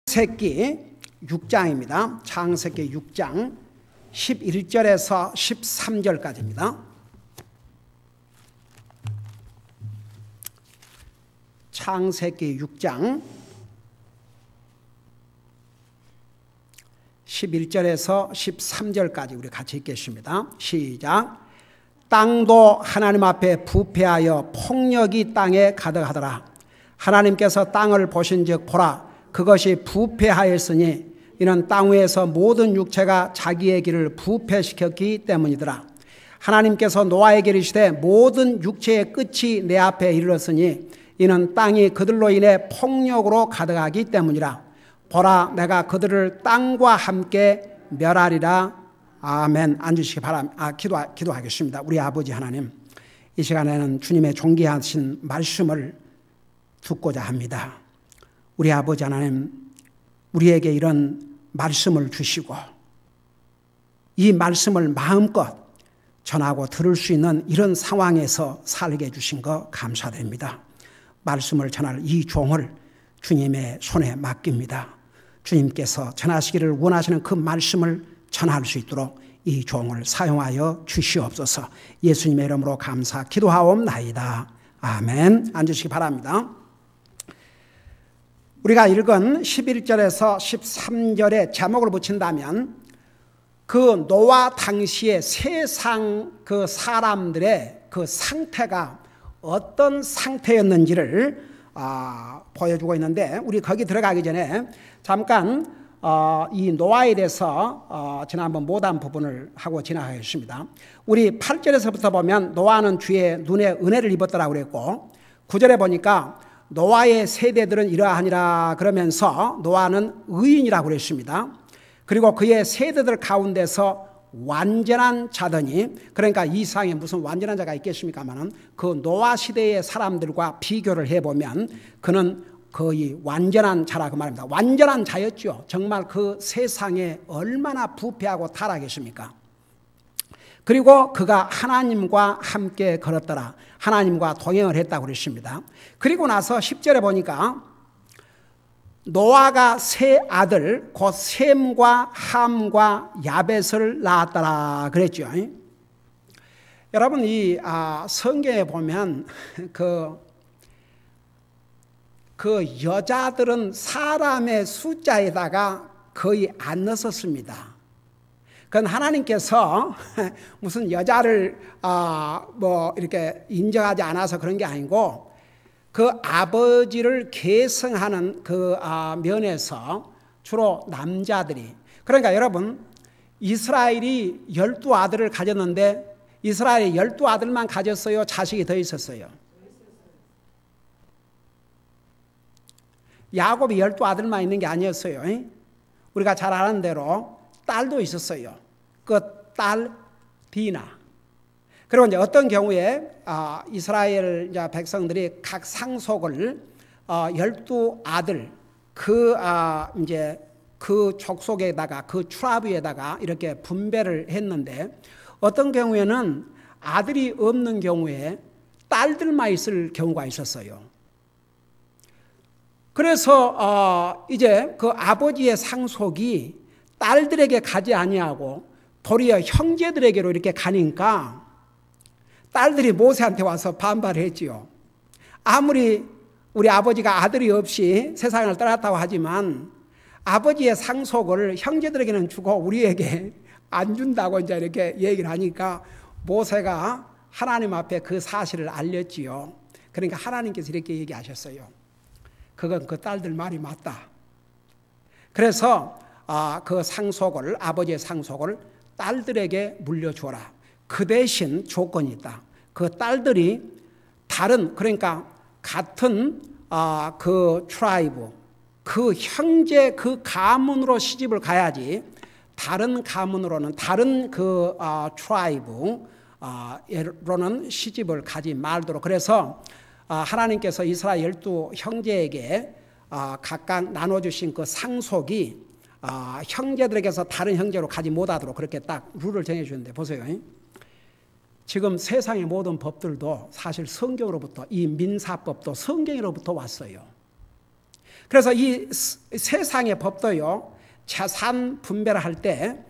창세기 6장입니다. 창세기 6장 11절에서 13절까지입니다. 창세기 6장 11절에서 13절까지 우리 같이 읽겠습니다. 시작. 땅도 하나님 앞에 부패하여 폭력이 땅에 가득하더라. 하나님께서 땅을 보신즉 보라, 그것이 부패하였으니 이는 땅 위에서 모든 육체가 자기의 길을 부패시켰기 때문이더라. 하나님께서 노아에게 이르시되 모든 육체의 끝이 내 앞에 이르렀으니 이는 땅이 그들로 인해 폭력으로 가득하기 때문이라. 보라, 내가 그들을 땅과 함께 멸하리라. 아멘. 앉으시기 바랍니다. 기도하겠습니다. 우리 아버지 하나님, 이 시간에는 주님의 존귀하신 말씀을 듣고자 합니다. 우리 아버지 하나님, 우리에게 이런 말씀을 주시고 이 말씀을 마음껏 전하고 들을 수 있는 이런 상황에서 살게 해주신 거 감사드립니다. 말씀을 전할 이 종을 주님의 손에 맡깁니다. 주님께서 전하시기를 원하시는 그 말씀을 전할 수 있도록 이 종을 사용하여 주시옵소서. 예수님의 이름으로 감사 기도하옵나이다. 아멘. 앉으시기 바랍니다. 우리가 읽은 11절에서 13절에 제목을 붙인다면 그 노아 당시의 세상 그 사람들의 그 상태가 어떤 상태였는지를 보여주고 있는데, 우리 거기 들어가기 전에 잠깐 이 노아에 대해서 지난번 모단 부분을 하고 지나가겠습니다. 우리 8절에서부터 보면 노아는 주의 눈에 은혜를 입었더라고 그랬고, 9절에 보니까 노아의 세대들은 이러하니라 그러면서 노아는 의인이라고 그랬습니다. 그리고 그의 세대들 가운데서 완전한 자더니, 그러니까 이 세상에 무슨 완전한 자가 있겠습니까마는 그 노아 시대의 사람들과 비교를 해보면 그는 거의 완전한 자라고 말합니다. 완전한 자였죠. 정말 그 세상에 얼마나 부패하고 타락했습니까? 그리고 그가 하나님과 함께 걸었더라. 하나님과 동행을 했다고 그랬습니다. 그리고 나서 10절에 보니까 노아가 세 아들 곧 셈과 함과 야벳을 낳았더라 그랬죠. 여러분, 이 성경에 보면 그 여자들은 사람의 숫자에다가 거의 안 넣었습니다. 그건 하나님께서 무슨 여자를 이렇게 인정하지 않아서 그런 게 아니고, 그 아버지를 계승하는 그 면에서 주로 남자들이, 그러니까 여러분, 이스라엘이 12아들을 가졌는데 이스라엘이 12아들만 가졌어요? 자식이 더 있었어요? 야곱이 12아들만 있는 게 아니었어요. 우리가 잘 아는 대로 딸도 있었어요. 그 딸 디나. 그리고 이제 어떤 경우에 이스라엘 백성들이 각 상속을 12아들 이제 그 족속에다가 그 트라이브에다가 이렇게 분배를 했는데, 어떤 경우에는 아들이 없는 경우에 딸들만 있을 경우가 있었어요. 그래서 이제 그 아버지의 상속이 딸들에게 가지 아니하고 도리어 형제들에게로 이렇게 가니까 딸들이 모세한테 와서 반발했지요. 아무리 우리 아버지가 아들이 없이 세상을 떠났다고 하지만 아버지의 상속을 형제들에게는 주고 우리에게 안 준다고 이제 이렇게 얘기를 하니까 모세가 하나님 앞에 그 사실을 알렸지요. 그러니까 하나님께서 이렇게 얘기하셨어요. 그건 그 딸들 말이 맞다. 그래서 그 상속을, 아버지의 상속을 딸들에게 물려주어라. 그 대신 조건이 있다. 그 딸들이 다른, 그러니까 같은 그 트라이브, 그 형제 그 가문으로 시집을 가야지, 다른 가문으로는, 다른 그 트라이브로는 시집을 가지 말도록. 그래서 하나님께서 이스라엘 12형제에게 각각 나눠주신 그 상속이 형제들에게서 다른 형제로 가지 못하도록 그렇게 딱 룰을 정해주는데, 보세요. 지금 세상의 모든 법들도 사실 성경으로부터, 이 민사법도 성경으로부터 왔어요. 그래서 이 세상의 법도요, 재산 분배를 할 때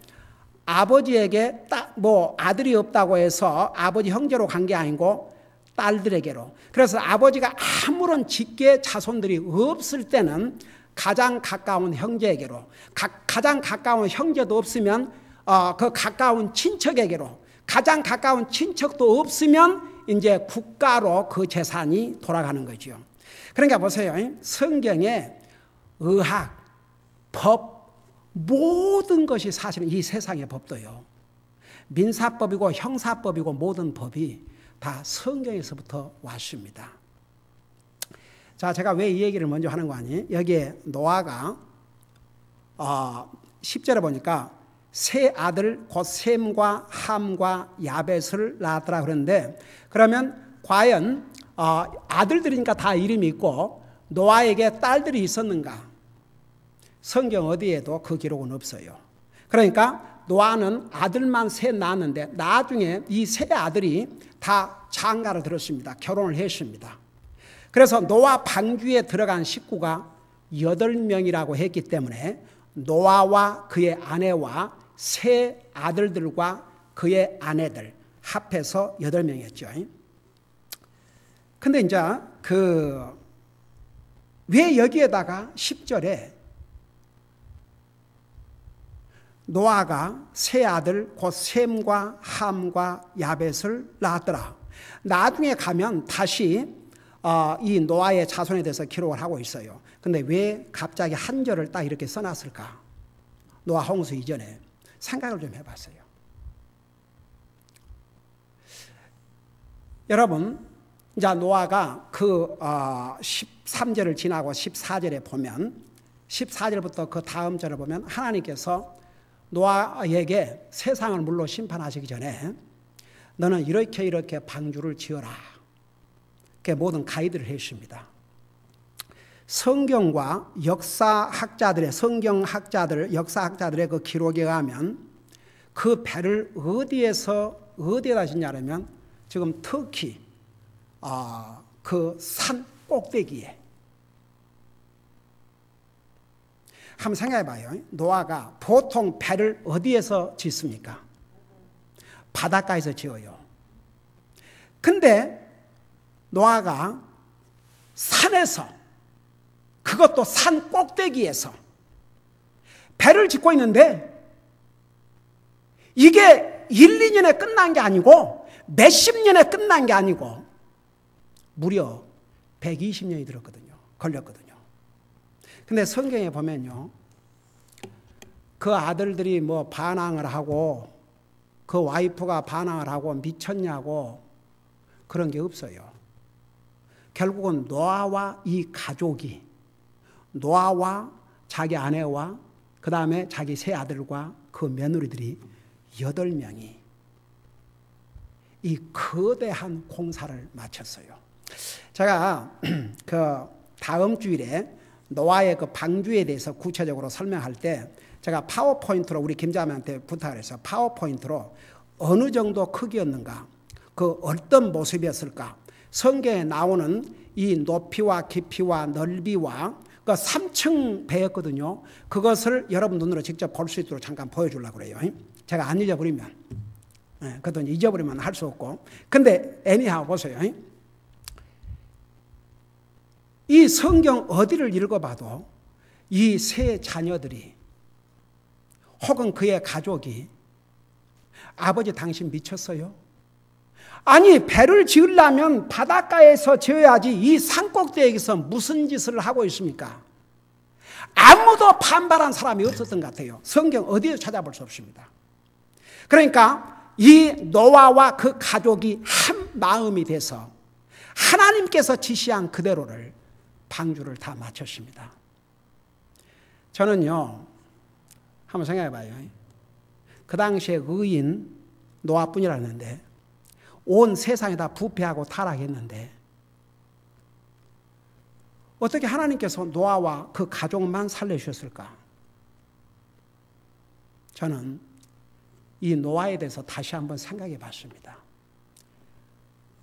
아버지에게 뭐 아들이 없다고 해서 아버지 형제로 간 게 아니고 딸들에게로. 그래서 아버지가 아무런 직계 자손들이 없을 때는 가장 가까운 형제에게로, 가장 가까운 형제도 없으면 그 가까운 친척에게로, 가장 가까운 친척도 없으면 이제 국가로 그 재산이 돌아가는 거죠. 그러니까 보세요. 성경에 의학, 법, 모든 것이 사실은 이 세상의 법도요, 민사법이고 형사법이고 모든 법이 다 성경에서부터 왔습니다. 자, 제가 왜 이 얘기를 먼저 하는 거 아니? 여기에 노아가 10절에 보니까 세 아들 곧 셈과 함과 야벳을 낳았더라 그러는데, 그러면 과연 아들들이니까 다 이름이 있고 노아에게 딸들이 있었는가? 성경 어디에도 그 기록은 없어요. 그러니까 노아는 아들만 셋 낳았는데 나중에 이 세 아들이 다 장가를 들었습니다. 결혼을 했습니다. 그래서 노아 방주에 들어간 식구가 8명이라고 했기 때문에 노아와 그의 아내와 세 아들들과 그의 아내들 합해서 8명이었죠. 근데 이제 왜 여기에다가 10절에 노아가 세 아들 곧 셈과 함과 야벳을 낳았더라. 나중에 가면 다시 이 노아의 자손에 대해서 기록을 하고 있어요. 근데 왜 갑자기 한 절을 딱 이렇게 써놨을까? 노아 홍수 이전에 생각을 좀 해봤어요. 여러분, 이제 노아가 그 13절을 지나고 14절에 보면, 14절부터 그 다음 절을 보면 하나님께서 노아에게 세상을 물로 심판하시기 전에 너는 이렇게 방주를 지어라, 그 모든 가이드를 했습니다. 성경과 역사학자들의, 역사학자들의 그 기록에 의하면 그 배를 어디에다 짓냐면 지금 터키 그 산 꼭대기에. 한번 생각해 봐요. 노아가 보통 배를 어디에서 짓습니까? 바닷가에서 지어요. 근데 노아가 산에서, 그것도 산 꼭대기에서 배를 짓고 있는데 이게 1, 2년에 끝난 게 아니고 몇십 년에 끝난 게 아니고 무려 120년이 걸렸거든요. 근데 성경에 보면요, 그 아들들이 뭐 반항을 하고 그 와이프가 반항을 하고 미쳤냐고 그런 게 없어요. 결국은 노아와 이 가족이, 노아와 자기 아내와 그 다음에 자기 세 아들과 그 며느리들이 8명이 이 거대한 공사를 마쳤어요. 제가 그 다음 주일에 노아의 그 방주에 대해서 구체적으로 설명할 때 제가 파워포인트로 우리 김자매한테 부탁을 해서 파워포인트로 어느 정도 크기였는가, 그 어떤 모습이었을까, 성경에 나오는 이 높이와 깊이와 넓이와 그 3층 배였거든요. 그것을 여러분 눈으로 직접 볼 수 있도록 잠깐 보여주려고 그래요. 제가 안 잊어버리면, 그것도 잊어버리면 할 수 없고. 근데 애니하고 보세요. 이 성경 어디를 읽어봐도 이 세 자녀들이 혹은 그의 가족이 아버지 당신 미쳤어요? 아니, 배를 지으려면 바닷가에서 지어야지 이 산꼭대기에서 무슨 짓을 하고 있습니까? 아무도 반발한 사람이 없었던 것 같아요. 성경 어디에서 찾아볼 수 없습니다. 그러니까 이 노아와 그 가족이 한 마음이 돼서 하나님께서 지시한 그대로를 방주를 다 마쳤습니다. 저는요, 한번 생각해 봐요. 그 당시에 의인 노아뿐이라는데 온 세상이 다 부패하고 타락했는데 어떻게 하나님께서 노아와 그 가족만 살려주셨을까? 저는 이 노아에 대해서 다시 한번 생각해 봤습니다.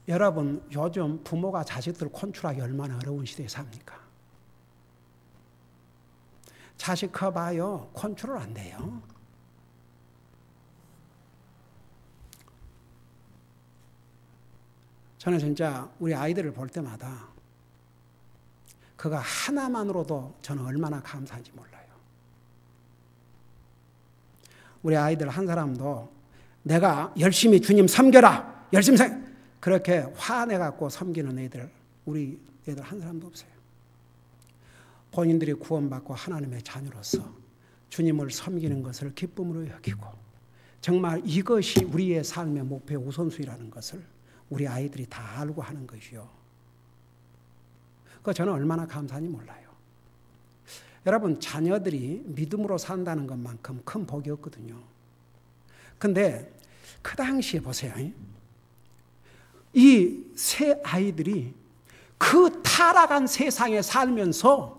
여러분, 요즘 부모가 자식들 컨트롤하기 얼마나 어려운 시대에 삽니까? 자식 커봐요. 컨트롤 안 돼요. 저는 진짜 우리 아이들을 볼 때마다 그거 하나만으로도 저는 얼마나 감사한지 몰라요. 우리 아이들 한 사람도 내가 열심히 주님 섬겨라. 열심히 그렇게 화내갖고 섬기는 애들, 우리 애들 한 사람도 없어요. 본인들이 구원받고 하나님의 자녀로서 주님을 섬기는 것을 기쁨으로 여기고 정말 이것이 우리의 삶의 목표의 우선순위라는 것을 우리 아이들이 다 알고 하는 것이요. 그거 저는 얼마나 감사한지 몰라요. 여러분, 자녀들이 믿음으로 산다는 것만큼 큰 복이 없거든요. 근데 그 당시에 보세요. 이 세 아이들이 그 타락한 세상에 살면서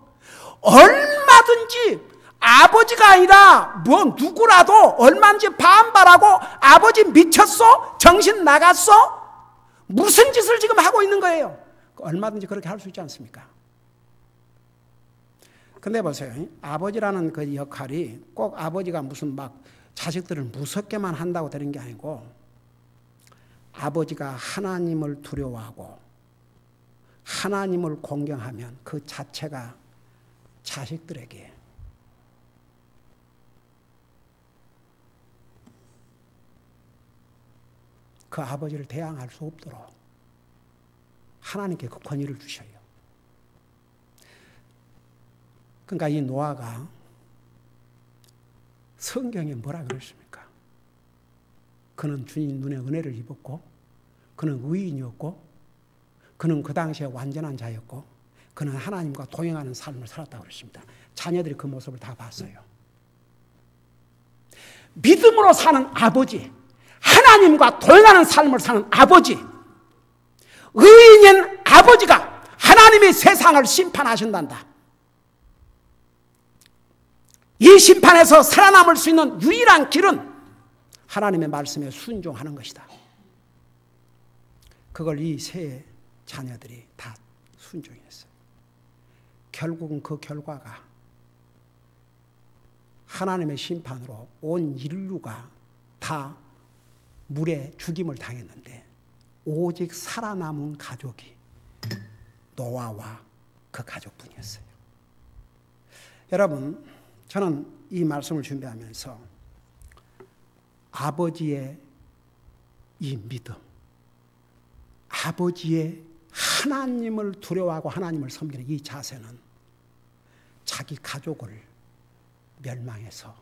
얼마든지 아버지가 아니라 뭐 누구라도 얼마든지 반발하고 아버지 미쳤어? 정신 나갔어? 무슨 짓을 지금 하고 있는 거예요? 얼마든지 그렇게 할 수 있지 않습니까? 근데 보세요. 아버지라는 그 역할이 꼭 아버지가 무슨 막 자식들을 무섭게만 한다고 되는 게 아니고 아버지가 하나님을 두려워하고 하나님을 공경하면 그 자체가 자식들에게 그 아버지를 대항할 수 없도록 하나님께 그 권위를 주셔요. 그러니까 이 노아가 성경에 뭐라 그랬습니까? 그는 주님 눈에 은혜를 입었고 그는 의인이었고 그는 그 당시에 완전한 자였고 그는 하나님과 동행하는 삶을 살았다고 그랬습니다. 자녀들이 그 모습을 다 봤어요. 믿음으로 사는 아버지, 하나님과 동행하는 삶을 사는 아버지, 의인인 아버지가 하나님의 세상을 심판하신단다. 이 심판에서 살아남을 수 있는 유일한 길은 하나님의 말씀에 순종하는 것이다. 그걸 이 세 자녀들이 다 순종했어요. 결국은 그 결과가 하나님의 심판으로 온 인류가 다 물에 죽임을 당했는데 오직 살아남은 가족이 노아와 그 가족뿐이었어요. 여러분, 저는 이 말씀을 준비하면서 아버지의 이 믿음, 아버지의 하나님을 두려워하고 하나님을 섬기는 이 자세는 자기 가족을 멸망해서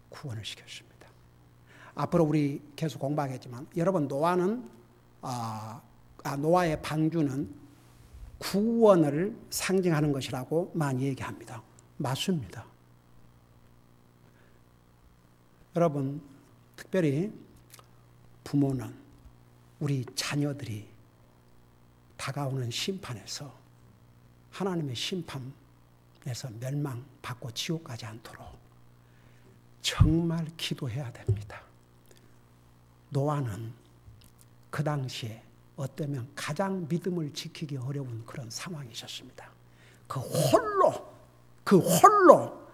구원을 시켰습니다. 앞으로 우리 계속 공부하겠지만 여러분, 노아의 방주는 구원을 상징하는 것이라고 많이 얘기합니다. 맞습니다. 여러분, 특별히 부모는 우리 자녀들이 다가오는 심판에서 하나님의 심판에서 멸망받고 지옥 가지 않도록 정말 기도해야 됩니다. 노아는 그 당시에 어쩌면 가장 믿음을 지키기 어려운 그런 상황이 있었습니다. 그 홀로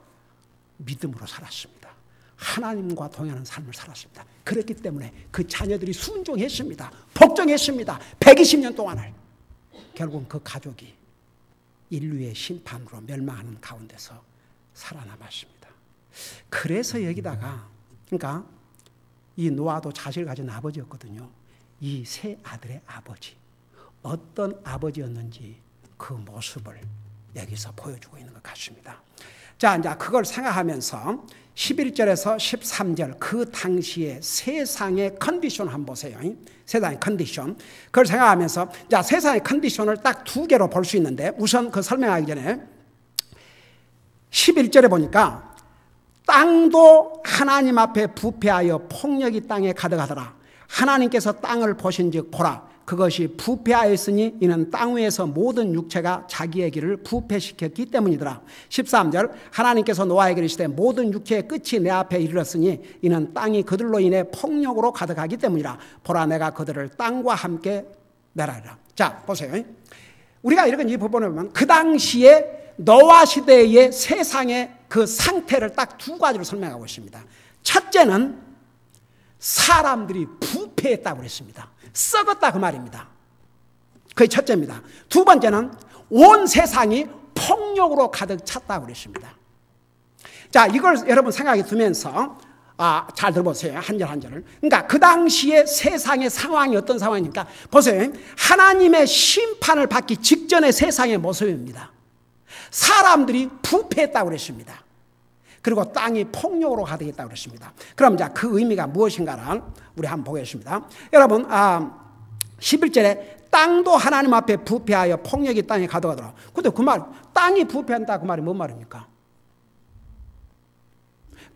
믿음으로 살았습니다. 하나님과 동행하는 삶을 살았습니다. 그렇기 때문에 그 자녀들이 순종했습니다. 복종했습니다. 120년 동안을. 결국은 그 가족이 인류의 심판으로 멸망하는 가운데서 살아남았습니다. 그래서 여기다가, 그러니까 이 노아도 자식을 가진 아버지였거든요. 이 세 아들의 아버지, 어떤 아버지였는지 그 모습을 여기서 보여주고 있는 것 같습니다. 자, 이제 그걸 생각하면서 11절에서 13절 그 당시의 세상의 컨디션 한번 보세요. 세상의 컨디션. 그걸 생각하면서 자, 세상의 컨디션을 딱 두 개로 볼 수 있는데 우선 그 설명하기 전에 11절에 보니까 땅도 하나님 앞에 부패하여 폭력이 땅에 가득하더라. 하나님께서 땅을 보신즉 보라, 그것이 부패하였으니 이는 땅 위에서 모든 육체가 자기의 길을 부패시켰기 때문이더라. 13절 하나님께서 노아에게 이르시되 모든 육체의 끝이 내 앞에 이르렀으니 이는 땅이 그들로 인해 폭력으로 가득하기 때문이라. 보라, 내가 그들을 땅과 함께 멸하리라. 자, 보세요. 우리가 이렇게 이 부분을 보면 그 당시에 노아 시대의 세상의 그 상태를 딱 두 가지로 설명하고 있습니다. 첫째는 사람들이 부패했다고 그랬습니다. 썩었다 그 말입니다. 그게 첫째입니다. 두 번째는 온 세상이 폭력으로 가득 찼다고 그랬습니다. 자, 이걸 여러분 생각해 두면서 잘 들어보세요. 한 절 한 절을. 그러니까 그 당시에 세상의 상황이 어떤 상황입니까? 보세요. 하나님의 심판을 받기 직전의 세상의 모습입니다. 사람들이 부패했다고 그랬습니다. 그리고 땅이 폭력으로 가득했다고 그랬습니다. 그럼 자, 그 의미가 무엇인가를 우리 한번 보겠습니다. 여러분, 11절에 땅도 하나님 앞에 부패하여 폭력이 땅에 가득하더라. 근데 그 말, 땅이 부패한다 그 말이 뭔 말입니까?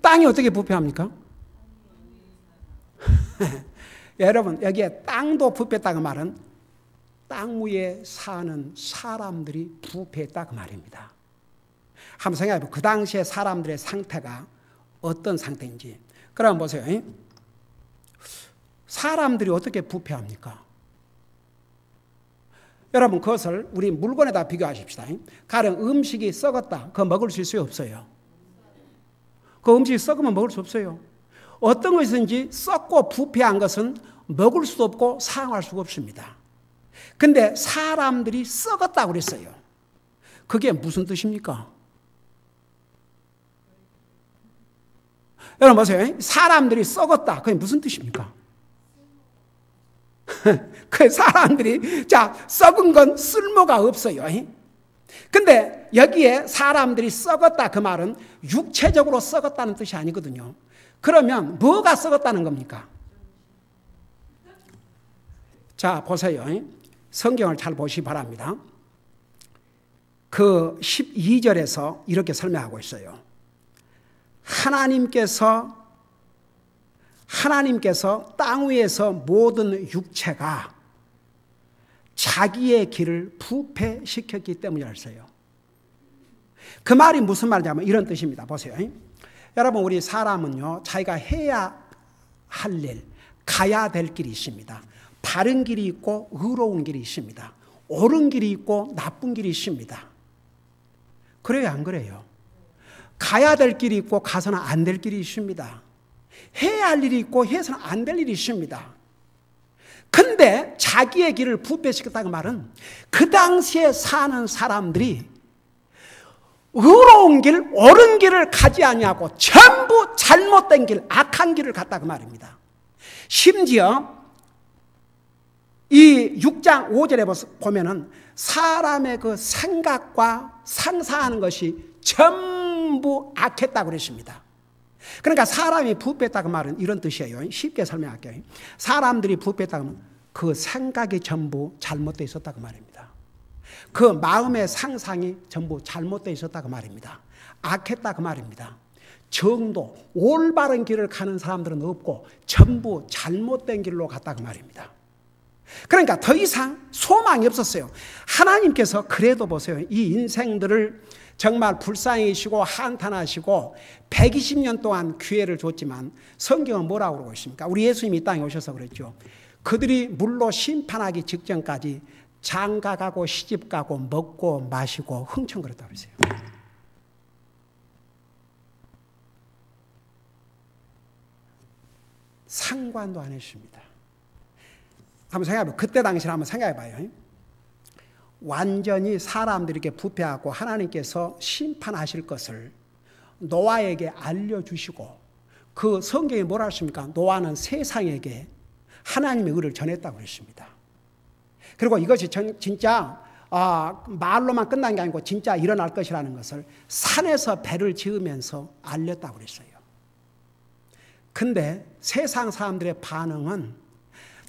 땅이 어떻게 부패합니까? 여러분, 여기에 땅도 부패했다 그 말은 땅 위에 사는 사람들이 부패했다 그 말입니다. 한번 생각해보세요. 그 당시에 사람들의 상태가 어떤 상태인지. 그럼 보세요. 사람들이 어떻게 부패합니까? 여러분, 그것을 우리 물건에다 비교하십시다. 가령 음식이 썩었다. 그거 먹을 수 있어요? 없어요? 그 음식이 썩으면 먹을 수 없어요. 어떤 것이든지 썩고 부패한 것은 먹을 수도 없고 사용할 수가 없습니다. 근데 사람들이 썩었다고 그랬어요. 그게 무슨 뜻입니까? 여러분 보세요. 사람들이 썩었다. 그게 무슨 뜻입니까? 그 사람들이 썩은 건 쓸모가 없어요. 근데 여기에 사람들이 썩었다 그 말은 육체적으로 썩었다는 뜻이 아니거든요. 그러면 뭐가 썩었다는 겁니까? 자, 보세요. 성경을 잘 보시기 바랍니다. 그 12절에서 이렇게 설명하고 있어요. 하나님께서 땅 위에서 모든 육체가 자기의 길을 부패시켰기 때문이라서요. 그 말이 무슨 말이냐면 이런 뜻입니다. 보세요. 여러분, 우리 사람은요, 자기가 해야 할 일, 가야 될 길이 있습니다. 바른 길이 있고 의로운 길이 있습니다. 옳은 길이 있고 나쁜 길이 있습니다. 그래요, 안 그래요? 가야 될 길이 있고 가서는 안 될 길이 있습니다. 해야 할 일이 있고 해서는 안 될 일이 있습니다. 근데 자기의 길을 부패시켰다는 말은 그 당시에 사는 사람들이 의로운 길, 옳은 길을 가지 아니하고 전부 잘못된 길, 악한 길을 갔다 그 말입니다. 심지어 이 6장 5절에 보면은 사람의 그 생각과 상상하는 것이 전부 악했다고 그랬습니다. 그러니까 사람이 부패했다고 말은 이런 뜻이에요. 쉽게 설명할게요. 사람들이 부패했다고 하면 그 생각이 전부 잘못되어 있었다고 말입니다. 그 마음의 상상이 전부 잘못되어 있었다고 말입니다. 악했다고 말입니다. 정도, 올바른 길을 가는 사람들은 없고 전부 잘못된 길로 갔다고 말입니다. 그러니까 더 이상 소망이 없었어요. 하나님께서 그래도 보세요. 이 인생들을 정말 불쌍히 계시고 한탄하시고 120년 동안 기회를 줬지만 성경은 뭐라고 그러고 있습니까? 우리 예수님이 이 땅에 오셔서 그랬죠. 그들이 물로 심판하기 직전까지 장가가고 시집가고 먹고 마시고 흥청거렸다고 그랬어요. 상관도 안 했습니다. 한번 생각해봐요. 그때 당시를 한번 생각해봐요. 완전히 사람들에게 부패하고 하나님께서 심판하실 것을 노아에게 알려주시고 그 성경이 뭐라 했습니까? 노아는 세상에게 하나님의 의를 전했다고 그랬습니다. 그리고 이것이 진짜 말로만 끝난 게 아니고 진짜 일어날 것이라는 것을 산에서 배를 지으면서 알렸다고 그랬어요. 근데 세상 사람들의 반응은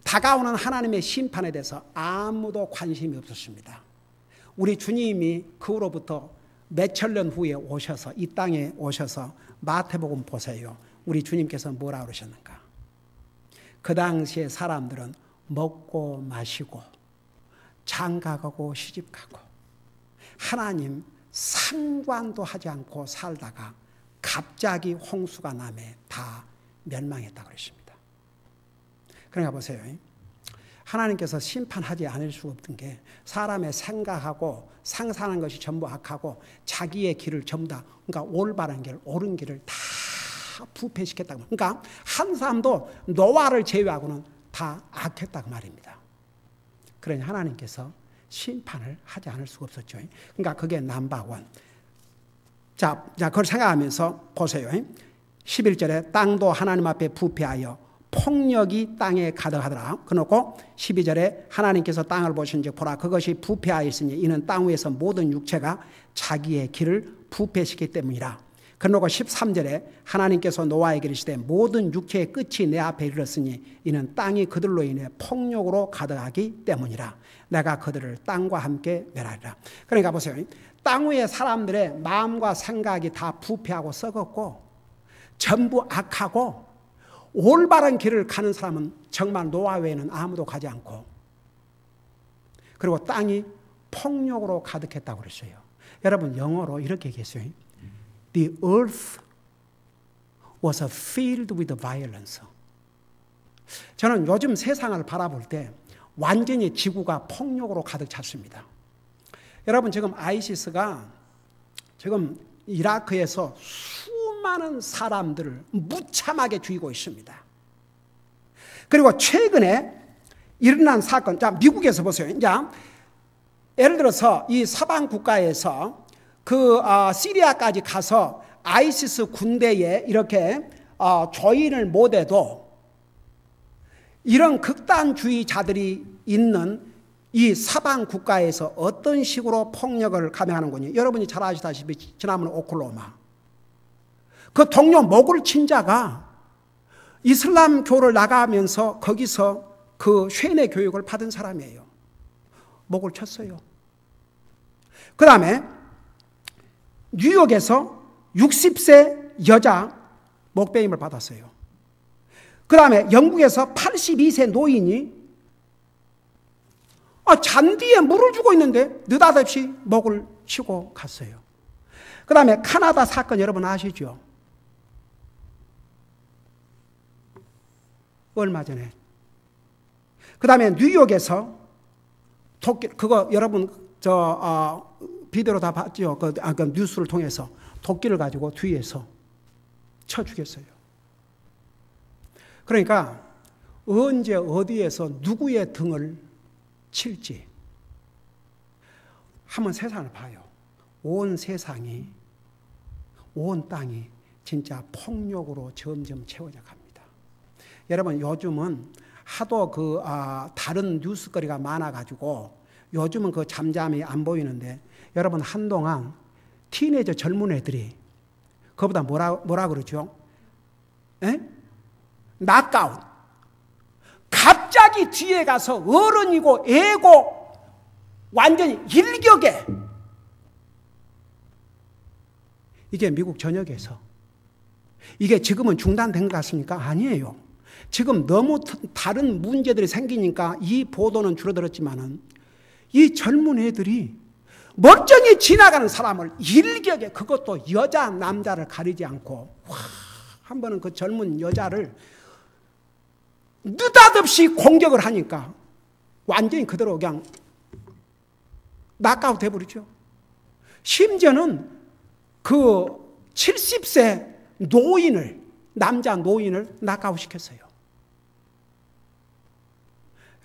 다가오는 하나님의 심판에 대해서 아무도 관심이 없었습니다. 우리 주님이 그 후로부터 몇천 년 후에 오셔서 이 땅에 오셔서 마태복음 보세요. 우리 주님께서 뭐라고 그러셨는가? 그 당시에 사람들은 먹고 마시고 장가가고 시집가고 하나님 상관도 하지 않고 살다가 갑자기 홍수가 남에 다 멸망했다고 그랬습니다. 그러니까 보세요. 하나님께서 심판하지 않을 수 없던 게 사람의 생각하고 상상하는 것이 전부 악하고 자기의 길을 전부 다, 그러니까 올바른 길, 옳은 길을 다 부패시켰다고. 그러니까 한 사람도 노아를 제외하고는 다 악했다고 말입니다. 그러니 하나님께서 심판을 하지 않을 수가 없었죠. 그러니까 그게 넘버원. 자, 그걸 생각하면서 보세요. 11절에 땅도 하나님 앞에 부패하여 폭력이 땅에 가득하더라. 그놓고 12절에 하나님께서 땅을 보신즉 보라 그것이 부패하였으니 이는 땅 위에서 모든 육체가 자기의 길을 부패시키기 때문이라. 그러고 13절에 하나님께서 노아에게 이르시되 모든 육체의 끝이 내 앞에 이르렀으니 이는 땅이 그들로 인해 폭력으로 가득하기 때문이라. 내가 그들을 땅과 함께 멸하리라. 그러니까 보세요. 땅 위에 사람들의 마음과 생각이 다 부패하고 썩었고 전부 악하고 올바른 길을 가는 사람은 정말 노아 외에는 아무도 가지 않고, 그리고 땅이 폭력으로 가득했다고 그랬어요. 여러분 영어로 이렇게 얘기했어요. The earth was filled with violence. 저는 요즘 세상을 바라볼 때 완전히 지구가 폭력으로 가득 찼습니다. 여러분 지금 아이시스가 지금 이라크에서 수많은 사람들을 무참하게 죽이고 있습니다. 그리고 최근에 일어난 사건, 자 미국에서 보세요. 자 예를 들어서 이 서방 국가에서 시리아까지 가서 아이시스 군대에 이렇게 조인을 못해도 이런 극단주의자들이 있는 이 서방 국가에서 어떤 식으로 폭력을 감행하는군요. 여러분이 잘 아시다시피 지난번에 오클라호마 그 동료 목을 친 자가 이슬람교를 나가면서 거기서 그 쇠뇌 교육을 받은 사람이에요. 목을 쳤어요. 그 다음에 뉴욕에서 60세 여자 목베임을 받았어요. 그 다음에 영국에서 82세 노인이 잔디에 물을 주고 있는데 느닷없이 목을 치고 갔어요. 그 다음에 카나다 사건 여러분 아시죠? 얼마 전에. 그 다음에 뉴욕에서 토끼, 그거 여러분 비디오로 다 봤죠? 그 뉴스를 통해서 도끼를 가지고 뒤에서 쳐 죽였어요. 그러니까 언제 어디에서 누구의 등을 칠지 한번 세상을 봐요. 온 세상이, 온 땅이 진짜 폭력으로 점점 채워져 갑니다. 여러분 요즘은 하도 다른 뉴스거리가 많아가지고 요즘은 잠잠히 안 보이는데, 여러분 한동안 티네이저 젊은 애들이 그거보다 뭐라 그러죠? 낙아웃. 갑자기 뒤에 가서 어른이고 애고 완전히 일격에, 이게 미국 전역에서 이게 지금은 중단된 것 같습니까? 아니에요. 지금 너무 다른 문제들이 생기니까 이 보도는 줄어들었지만은 이 젊은 애들이 멀쩡히 지나가는 사람을 일격에, 그것도 여자 남자를 가리지 않고 한 번은 그 젊은 여자를 느닷없이 공격을 하니까 완전히 그대로 그냥 낙아웃 돼버리죠. 심지어는 그 70세 노인을, 남자 노인을 낙아웃 시켰어요.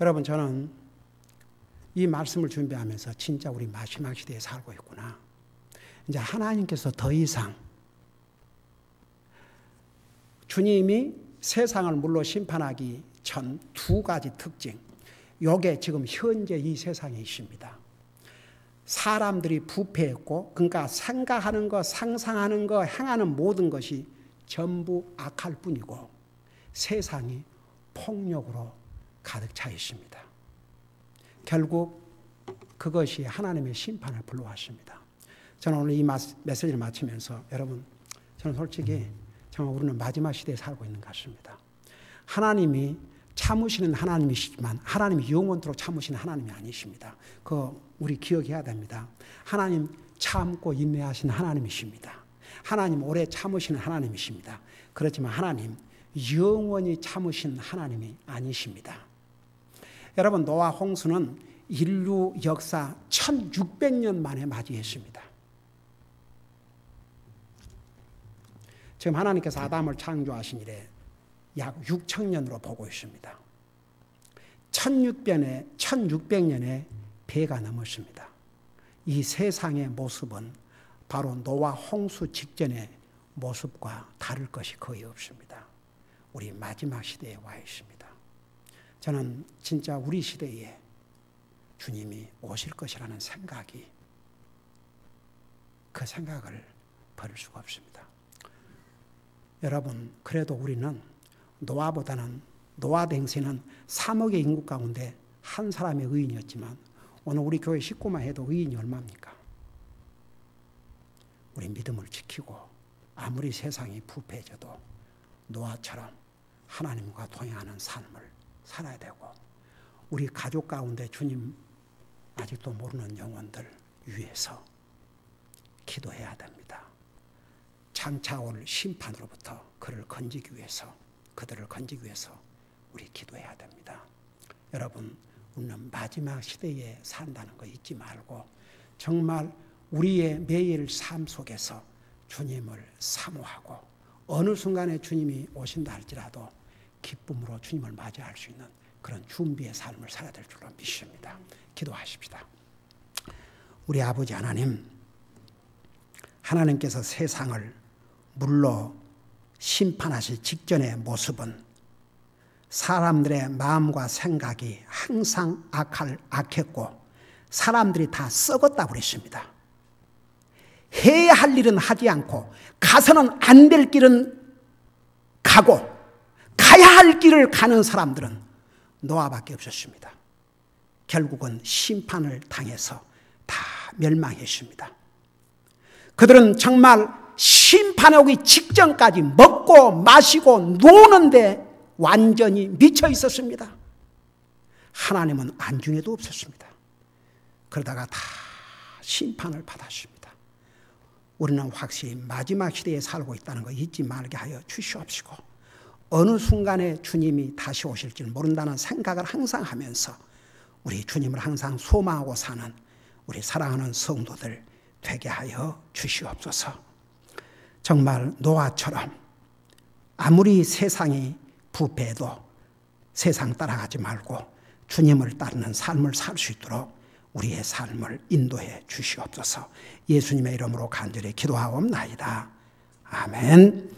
여러분 저는 이 말씀을 준비하면서 진짜 우리 마지막 시대에 살고 있구나. 이제 하나님께서 더 이상 주님이 세상을 물로 심판하기 전 두 가지 특징, 요게 지금 현재 이 세상에 있습니다. 사람들이 부패했고, 그러니까 생각하는 거, 상상하는 거, 행하는 모든 것이 전부 악할 뿐이고 세상이 폭력으로 가득 차 있습니다. 결국 그것이 하나님의 심판을 불러왔습니다. 저는 오늘 이 메시지를 마치면서 여러분, 저는 솔직히 정말 우리는 마지막 시대에 살고 있는 것 같습니다. 하나님이 참으시는 하나님이시지만 하나님이 영원토록 참으시는 하나님이 아니십니다. 그거 우리 기억해야 됩니다. 하나님 참고 인내하시는 하나님이십니다. 하나님 오래 참으시는 하나님이십니다. 그렇지만 하나님 영원히 참으신 하나님이 아니십니다. 여러분, 노아 홍수는 인류 역사 1600년 만에 맞이했습니다. 지금 하나님께서 아담을 창조하신 이래 약 6천년으로 보고 있습니다. 1600년에 배가 넘었습니다. 이 세상의 모습은 바로 노아 홍수 직전의 모습과 다를 것이 거의 없습니다. 우리 마지막 시대에 와 있습니다. 저는 진짜 우리 시대에 주님이 오실 것이라는 생각이, 그 생각을 버릴 수가 없습니다. 여러분, 그래도 우리는 노아 당시에는 3억의 인구 가운데 한 사람의 의인이었지만 오늘 우리 교회 식구만 해도 의인이 얼마입니까? 우리 믿음을 지키고 아무리 세상이 부패해져도 노아처럼 하나님과 동행하는 삶을 살아야 되고, 우리 가족 가운데 주님 아직도 모르는 영혼들 위해서 기도해야 됩니다. 장차 올 심판으로부터 그들을 건지기 위해서 우리 기도해야 됩니다. 여러분, 우리는 마지막 시대에 산다는 거 잊지 말고 정말 우리의 매일 삶 속에서 주님을 사모하고 어느 순간에 주님이 오신다 할지라도 기쁨으로 주님을 맞이할 수 있는 그런 준비의 삶을 살아야 될 줄로 믿습니다. 기도하십시다. 우리 아버지 하나님, 하나님께서 세상을 물로 심판하실 직전의 모습은 사람들의 마음과 생각이 항상 악했고 사람들이 다 썩었다고 그랬습니다. 해야 할 일은 하지 않고 가서는 안 될 길은 가고 가야 할 길을 가는 사람들은 노아밖에 없었습니다. 결국은 심판을 당해서 다 멸망했습니다. 그들은 정말 심판에 오기 직전까지 먹고 마시고 노는데 완전히 미쳐 있었습니다. 하나님은 안중에도 없었습니다. 그러다가 다 심판을 받았습니다. 우리는 확실히 마지막 시대에 살고 있다는 거 잊지 말게 하여 주시옵시고, 어느 순간에 주님이 다시 오실지 모른다는 생각을 항상 하면서 우리 주님을 항상 소망하고 사는 우리 사랑하는 성도들 되게 하여 주시옵소서. 정말 노아처럼 아무리 세상이 부패해도 세상 따라가지 말고 주님을 따르는 삶을 살 수 있도록 우리의 삶을 인도해 주시옵소서. 예수님의 이름으로 간절히 기도하옵나이다. 아멘.